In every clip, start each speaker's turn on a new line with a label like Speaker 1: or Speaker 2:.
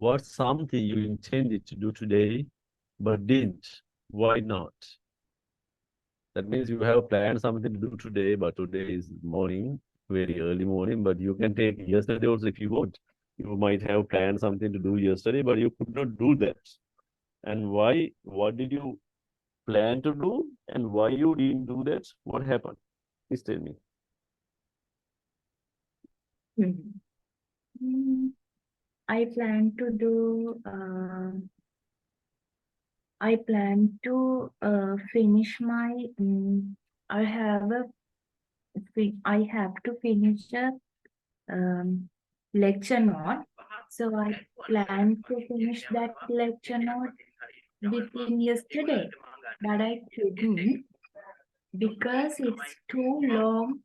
Speaker 1: What's something you intended to do today, but didn't? Why not? That means you have planned something to do today, but today is morning, very early morning, but you can take yesterday also if you want. You might have planned something to do yesterday, but you could not do that. And why? What did you plan to do? And why you didn't do that? What happened? Please tell me.
Speaker 2: Mhm. Mm, I plan to do. I plan to finish my. I have a. I have to finish a lecture note. So I plan to finish that lecture note within yesterday, but I couldn't because it's too long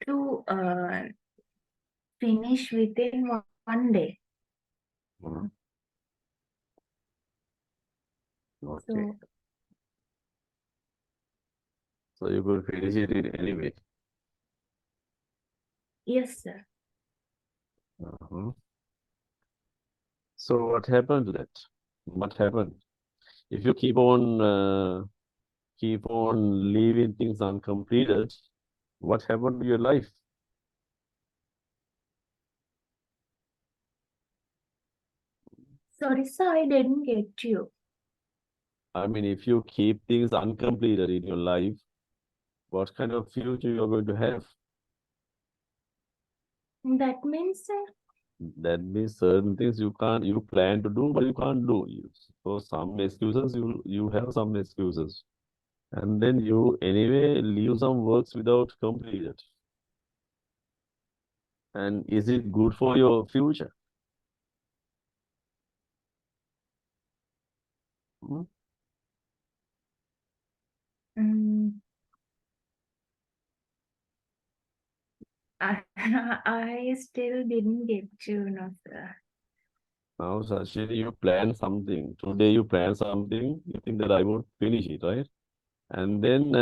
Speaker 2: to finish within 1 day.
Speaker 1: Mhm. Okay.
Speaker 2: So
Speaker 1: So you could finish it anyway.
Speaker 2: yes, sir.
Speaker 1: Uh-huh. So what happened to that? What happened? If you keep on leaving things uncompleted, what happened to your life?
Speaker 2: Sorry, sir, I didn't get you.
Speaker 1: I mean, if you keep things uncompleted in your life, what kind of future you're going to have?
Speaker 2: That means, sir.
Speaker 1: That means certain things you plan to do, but you can't do. So some excuses, you have some excuses. And then you anyway leave some works without completed. And is it good for your future? Hmm?
Speaker 2: Mm, I, I still didn't get you, no, sir.
Speaker 1: Now, Sachin, you plan something. Today you plan something. You think that I would finish it, right? And then,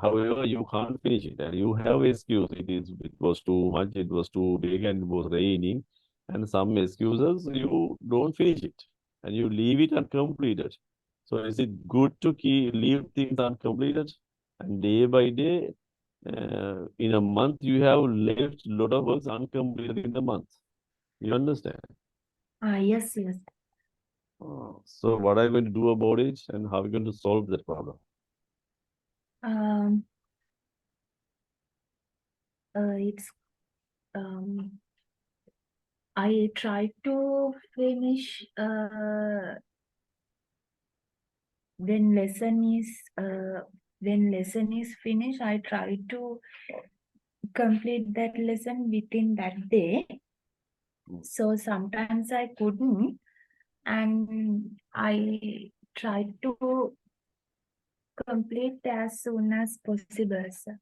Speaker 1: however, you can't finish it, and you have excuse. It was too much. It was too big, and it was raining, and some excuses. You don't finish it, and you leave it uncompleted. So, is it good to leave things uncompleted? And day by day, in a month, you have left a lot of works uncompleted in the month. You understand?
Speaker 2: Yes, yes.
Speaker 1: So what are you going to do about it and how are you going to solve that problem?
Speaker 2: Um, it's I try to finish when lesson is uh, when lesson is finished. I try to complete that lesson within that day. So sometimes I couldn't, and I tried to complete as soon as possible, sir.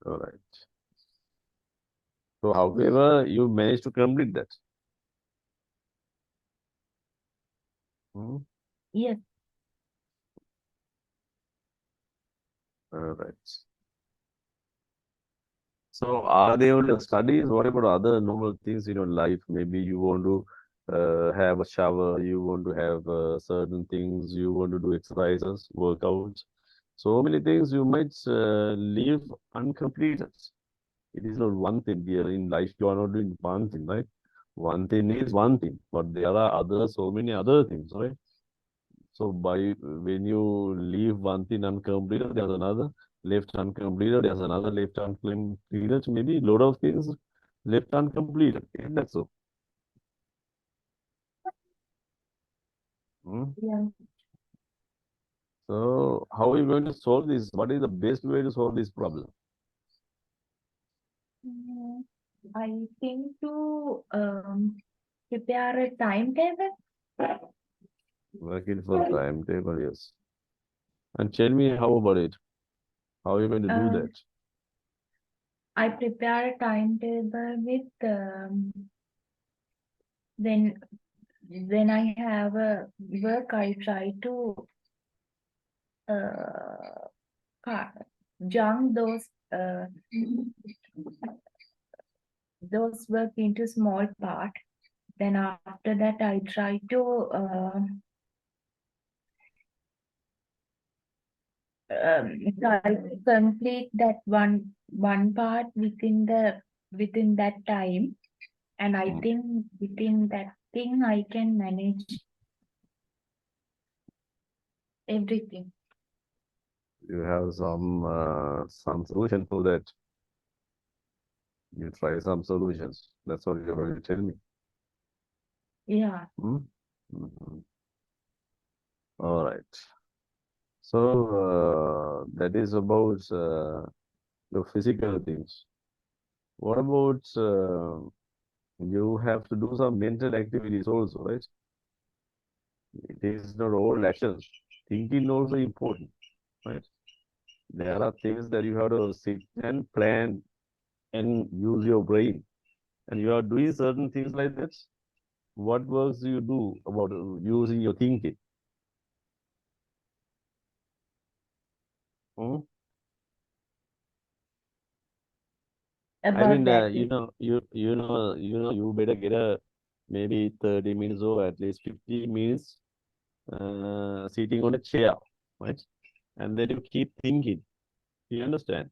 Speaker 1: All right. So however, you managed to complete that. Hmm?
Speaker 2: Yes.
Speaker 1: All right. So are they only studies? What about other normal things in your life? Maybe you want to have a shower, you want to have certain things, you want to do exercises, workouts. So many things you might leave uncompleted. It is not one thing here in life. You are not doing one thing, right? One thing is one thing, but there are other so many other things, right? So when you leave one thing uncompleted, there's another left uncompleted, there's another left uncompleted, maybe a lot of things left uncompleted. Isn't that so? Hmm?
Speaker 2: Yeah.
Speaker 1: So how are you going to solve this? What is the best way to solve this problem?
Speaker 2: Mm, I think to prepare a timetable.
Speaker 1: Working for timetable, yes. And tell me how about it? How are you going to do
Speaker 2: Uh,
Speaker 1: that?
Speaker 2: I prepare a timetable with when when I have a work, I try to uh, junk those those work into small part. Then after that, I try to try to complete that one part within that time, and I think within that thing I can manage everything.
Speaker 1: You have some solution for that. You try some solutions. That's what you're going to tell me.
Speaker 2: Yeah.
Speaker 1: Hmm? Mhm. All right. So that is about the physical things. What about you have to do some mental activities also, right? It is not all actions. Thinking also important, right? There are things that you have to sit and plan and use your brain. And you are doing certain things like that. What works do you do about using your thinking? Hmm? I
Speaker 2: About
Speaker 1: mean,
Speaker 2: that.
Speaker 1: you better get a maybe 30 minutes or at least 15 minutes sitting on a chair, right? And then you keep thinking. You understand?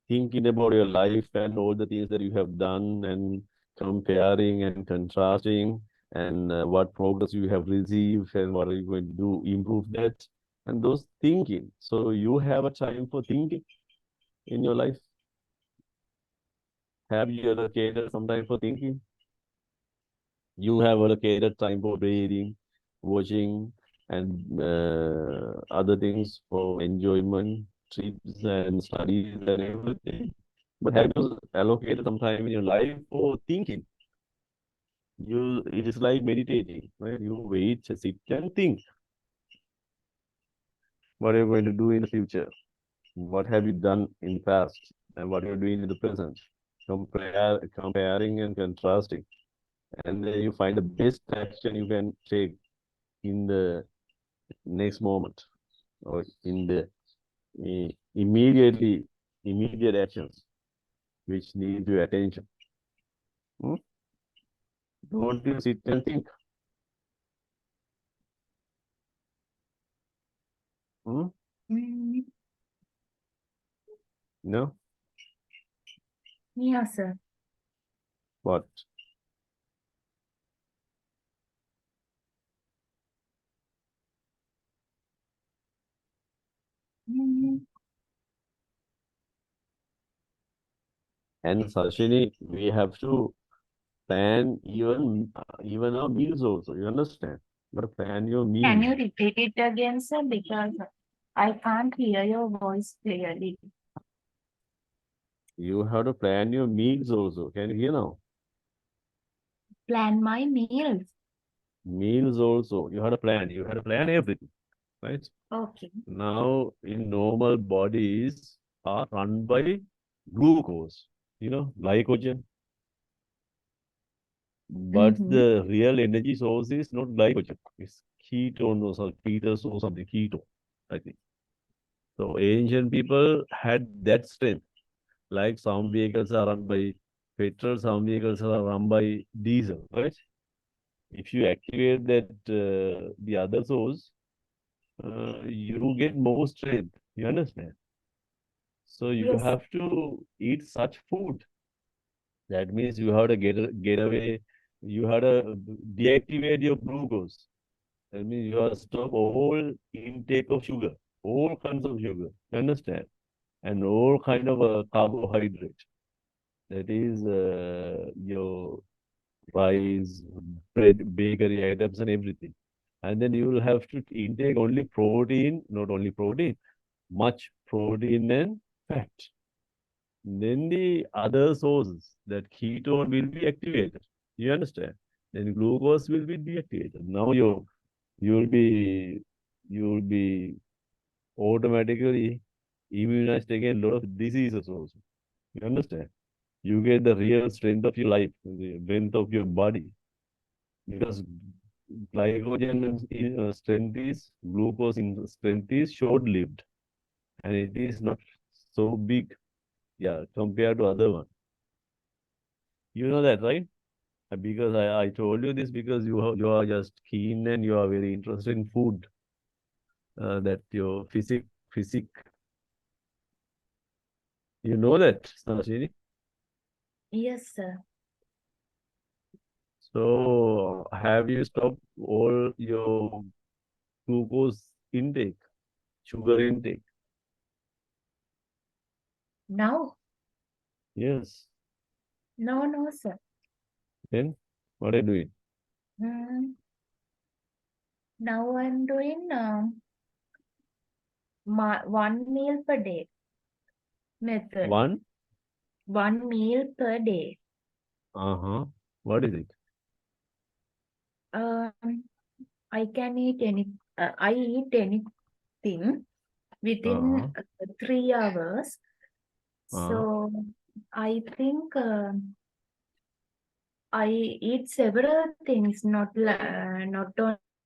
Speaker 1: Thinking about your life and all the things that you have done and comparing and contrasting and what progress you have received and what are you going to do, improve that and those thinking. So you have a time for thinking in your life. Have you allocated some time for thinking? You have allocated time for reading, watching, and other things for enjoyment, trips and studies and everything. But have you allocated some time in your life for thinking? It is like meditating, right? You wait, sit and think. What are you going to do in the future? What have you done in the past? And what you're doing in the present? Comparing and contrasting. And then you find the best action you can take in the next moment or in the immediate actions which need your attention. Hmm? Don't you sit and think? Hmm?
Speaker 2: Mm,
Speaker 1: No?
Speaker 2: yeah, sir.
Speaker 1: What?
Speaker 2: Mm,
Speaker 1: And Sashini, we have to plan even our meals also. You understand? You got to plan your
Speaker 2: can you
Speaker 1: meals.
Speaker 2: repeat it again, sir? Because I can't hear your voice clearly.
Speaker 1: You have to plan your meals also. Can you hear now?
Speaker 2: Plan my meals.
Speaker 1: Meals also. You have to plan. You have to plan everything, right?
Speaker 2: Okay.
Speaker 1: Now, in normal bodies are run by glucose, glycogen. But
Speaker 2: Mm-hmm.
Speaker 1: the real energy source is not glycogen. It's ketone or ketose or something, ketone, I think. So ancient people had that strength. Like some vehicles are run by petrol, some vehicles are run by diesel, right? If you activate that the other source, you get more strength. You understand? So you
Speaker 2: Yes.
Speaker 1: have to eat such food. That means you have to get away. You have to deactivate your glucose. That means you have to stop all intake of sugar, all kinds of sugar. You understand? And all kind of carbohydrate. That is your rice, bread, bakery items, and everything. And then you will have to intake only protein, not only protein, much protein and fat. Then the other sources, that ketone will be activated. You understand? Then glucose will be deactivated. Now you'll be you'll be automatically immunized against a lot of diseases also. You understand? You get the real strength of your life, the strength of your body. Because glycogen in strength is glucose in strength is short-lived, and it is not so big, yeah, compared to other one. You know that, right? Because I told you this because you are just keen and you are very interested in food. That your physic. You know that, Sanashini?
Speaker 2: Yes, sir.
Speaker 1: So have you stopped all your glucose intake, sugar intake?
Speaker 2: Now?
Speaker 1: Yes.
Speaker 2: No, sir.
Speaker 1: Then what are you doing?
Speaker 2: Mm, now I'm doing one meal per day method.
Speaker 1: One?
Speaker 2: One meal per day.
Speaker 1: Uh-huh. What is it?
Speaker 2: Um, I can eat I eat anything within
Speaker 1: Uh-huh.
Speaker 2: 3 hours.
Speaker 1: Uh-huh.
Speaker 2: So I think I eat several things, not only